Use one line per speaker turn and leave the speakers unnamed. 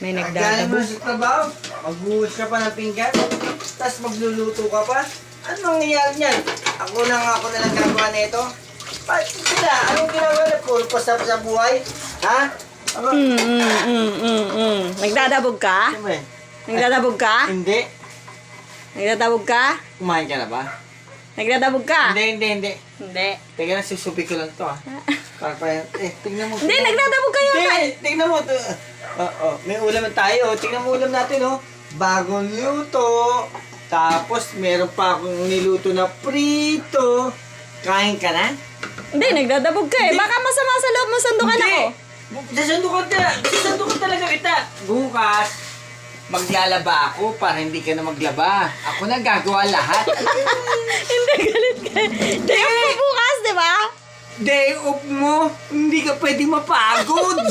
May
Galing
nagdadabo.
mo sa trabaho, magbuhos ka pa ng pinggan, tapos magluluto ka pa. Anong nangyayari niyan? Ako na lang gagawa na ito. Bakit sila? Anong ginagawa na? Puro pa sa buhay? Ha? Ano?
Nagdadabog ka?
Ano ba eh?
Nagdadabog ka?
Hindi.
Nagdadabog ka?
Kumain ka na ba?
Nagdadabog ka?
Hindi.
Hindi.
Teka lang, susubi ko lang to ah. Tignan mo.
Hindi, nagdadabog kayo.
Hindi, tignan mo. May ulam tayo. Tignan mo ulam natin oh. Bagong luto. Tapos meron pa akong niluto na prito. Kain ka na?
Hindi, nagdadabog ka eh.
Hindi.
Baka masama sa loob mo, sandukan ako.
Sasandukan talaga kita. Bukas, maglalaba ako para hindi ka na maglaba. Ako na gagawa lahat.
Hindi, galit ka. Day off mo bukas, di ba?
Day off mo, hindi ka pwede mapagod.